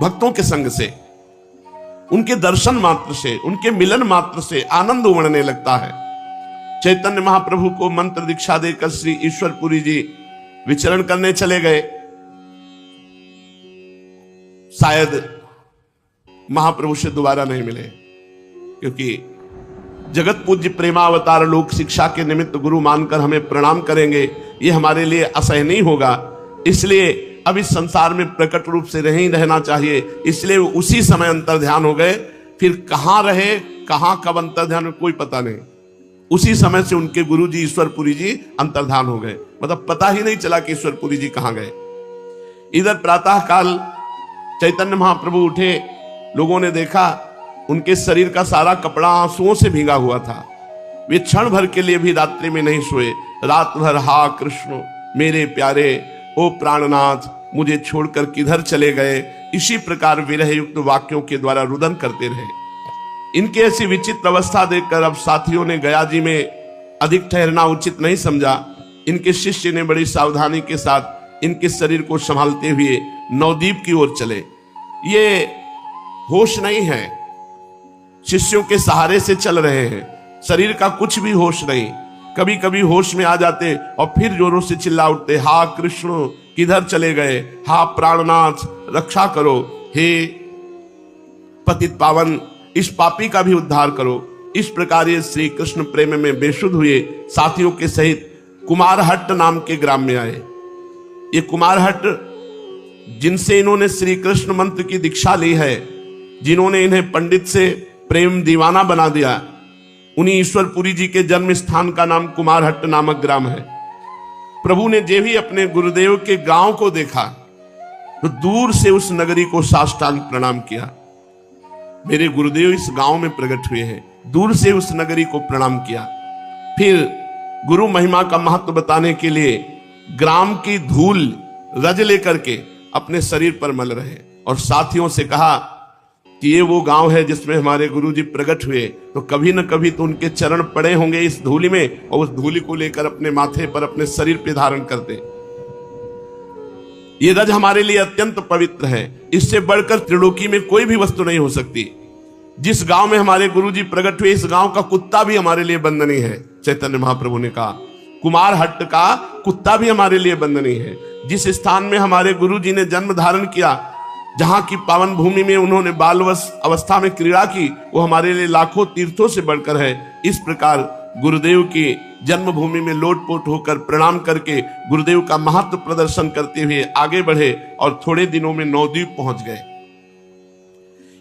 भक्तों के संग से। उनके दर्शन मात्र से, उनके मिलन मात्र से आनंद उमड़ने लगता है। चैतन्य महाप्रभु को मंत्र दीक्षा देकर श्री ईश्वरपुरी जी विचरण करने चले गए। शायद महाप्रभु से दोबारा नहीं मिले, क्योंकि जगत पूज्य प्रेमावतार लोक शिक्षा के निमित्त गुरु मानकर हमें प्रणाम करेंगे, ये हमारे लिए असहनीय होगा। इसलिए अब इस संसार में प्रकट रूप से नहीं रहना चाहिए, इसलिए उसी समय अंतर ध्यान हो गए। फिर कहां रहे, कहां कब अंतर ध्यान, कोई पता नहीं। उसी समय से उनके गुरु जी ईश्वरपुरी जी अंतर्धान हो गए, मतलब पता ही नहीं चला कि ईश्वरपुरी जी कहां गए। इधर प्रातः काल चैतन्य महाप्रभु उठे, लोगों ने देखा उनके शरीर का सारा कपड़ा आंसुओं से भीगा हुआ था। वे क्षण भर के लिए भी रात्रि में नहीं सोए। रात भर हा कृष्ण मेरे प्यारे, ओ प्राणनाथ मुझे छोड़कर किधर चले गए, इसी प्रकार विरह युक्त वाक्यों के द्वारा रुदन करते रहे। इनकी ऐसी विचित्र अवस्था देखकर अब साथियों ने गया जी में अधिक ठहरना उचित नहीं समझा। इनके शिष्य ने बड़ी सावधानी के साथ इनके शरीर को संभालते हुए नवद्वीप की ओर चले। ये होश नहीं है, शिष्यों के सहारे से चल रहे हैं, शरीर का कुछ भी होश नहीं। कभी कभी होश में आ जाते और फिर जोरों से चिल्ला उठते, हा कृष्ण किधर चले गए, हा प्राणनाथ रक्षा करो, हे पतित पावन इस पापी का भी उद्धार करो। इस प्रकार ये श्री कृष्ण प्रेम में बेसुध हुए साथियों के सहित कुमारहट्ट नाम के ग्राम में आए। ये कुमारहट्ट जिनसे इन्होंने श्री कृष्ण मंत्र की दीक्षा ली है, जिन्होंने इन्हें पंडित से प्रेम दीवाना बना दिया, उन्हीं ईश्वरपुरी जी के जन्म स्थान का नाम कुमारहट्ट नामक ग्राम है। प्रभु ने जे भी अपने गुरुदेव के गांव को देखा तो दूर से उस नगरी को साष्टांग प्रणाम किया। मेरे गुरुदेव इस गांव में प्रकट हुए हैं, दूर से उस नगरी को प्रणाम किया। फिर गुरु महिमा का महत्व बताने के लिए ग्राम की धूल रज लेकर के अपने शरीर पर मल रहे और साथियों से कहा कि ये वो गांव है जिसमें हमारे गुरुजी प्रकट हुए, तो कभी न कभी तो उनके चरण पड़े होंगे इस धूलि में, और उस धूलि को लेकर अपने माथे पर अपने शरीर पे धारण करते। ये रज हमारे लिए अत्यंत पवित्र है, इससे बढ़कर त्रिलोकी में कोई भी वस्तु नहीं हो सकती। जिस गांव में हमारे गुरुजी प्रकट हुए, इस गांव का कुत्ता भी हमारे लिए बंधनीय है। चैतन्य महाप्रभु ने कहा कुमारहट्ट का कुत्ता भी हमारे लिए बंधनीय है। जिस स्थान में हमारे गुरुजी ने जन्म धारण किया, जहां की पावन भूमि में उन्होंने बालवश अवस्था में क्रीड़ा की, वो हमारे लिए लाखों तीर्थों से बढ़कर है। इस प्रकार गुरुदेव की जन्मभूमि में लोटपोट होकर प्रणाम करके गुरुदेव का महत्व प्रदर्शन करते हुए आगे बढ़े और थोड़े दिनों में नवद्वीप पहुंच गए।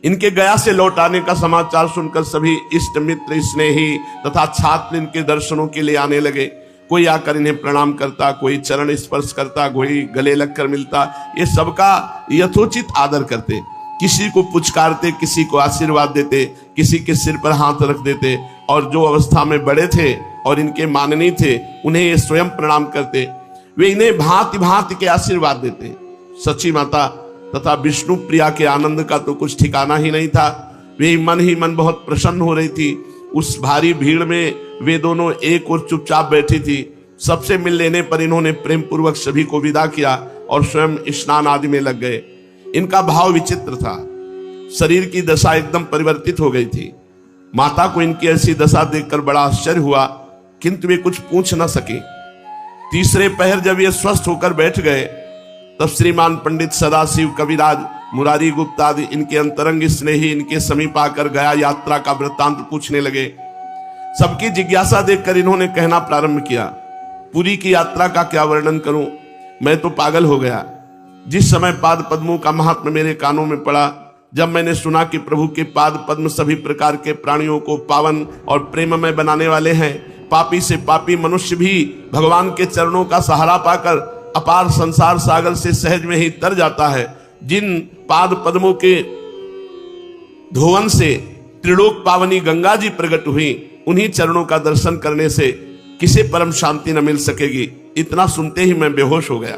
इनके गया से लौट आने का समाचार सुनकर सभी इष्ट मित्र स्नेही तथा छात्र इनके दर्शनों के लिए आने लगे। कोई आकर इन्हें प्रणाम करता, कोई चरण स्पर्श करता, कोई गले लगकर मिलता। ये सबका यथोचित आदर करते, किसी को पुचकारते, किसी को आशीर्वाद देते, किसी के सिर पर हाथ रख देते, और जो अवस्था में बड़े थे और इनके माननीय थे उन्हें ये स्वयं प्रणाम करते। वे इन्हें भांति भांति के आशीर्वाद देते। सची माता तथा विष्णु प्रिया के आनंद का तो कुछ ठिकाना ही नहीं था। वे मन ही मन बहुत प्रसन्न हो रही थी। उस भारी भीड़ में वे दोनों एक और चुपचाप बैठी थी। सबसे मिल लेने पर इन्होंने प्रेम पूर्वक सभी को विदा किया और स्वयं स्नान आदि में लग गए। इनका भाव विचित्र था, शरीर की दशा एकदम परिवर्तित हो गई थी। माता को इनकी ऐसी दशा देखकर बड़ा आश्चर्य हुआ, किंतु वे कुछ पूछ न सके। तीसरे पहर जब ये स्वस्थ होकर बैठ गए, तब श्रीमान पंडित सदाशिव कविराज मुरारी गुप्त आदि इनके अंतरंग स्नेही इनके समीप आकर गया यात्रा का वृत्तांत पूछने लगे। सबकी जिज्ञासा देखकर इन्होंने कहना प्रारंभ किया, पुरी की यात्रा का क्या वर्णन करूं, मैं तो पागल हो गया। जिस समय पाद पद्मों का महात्म्य मेरे कानों में पड़ा, जब मैंने सुना कि प्रभु के पाद पद्म सभी प्रकार के प्राणियों को पावन और प्रेममय बनाने वाले हैं, पापी से पापी मनुष्य भी भगवान के चरणों का सहारा पाकर अपार संसार सागर से सहज में ही तर जाता है। जिन पाद पद्मों के धोवन से त्रिलोक पावनी गंगा जी प्रकट हुई, उन्हीं चरणों का दर्शन करने से किसे परम शांति न मिल सकेगी। इतना सुनते ही मैं बेहोश हो गया।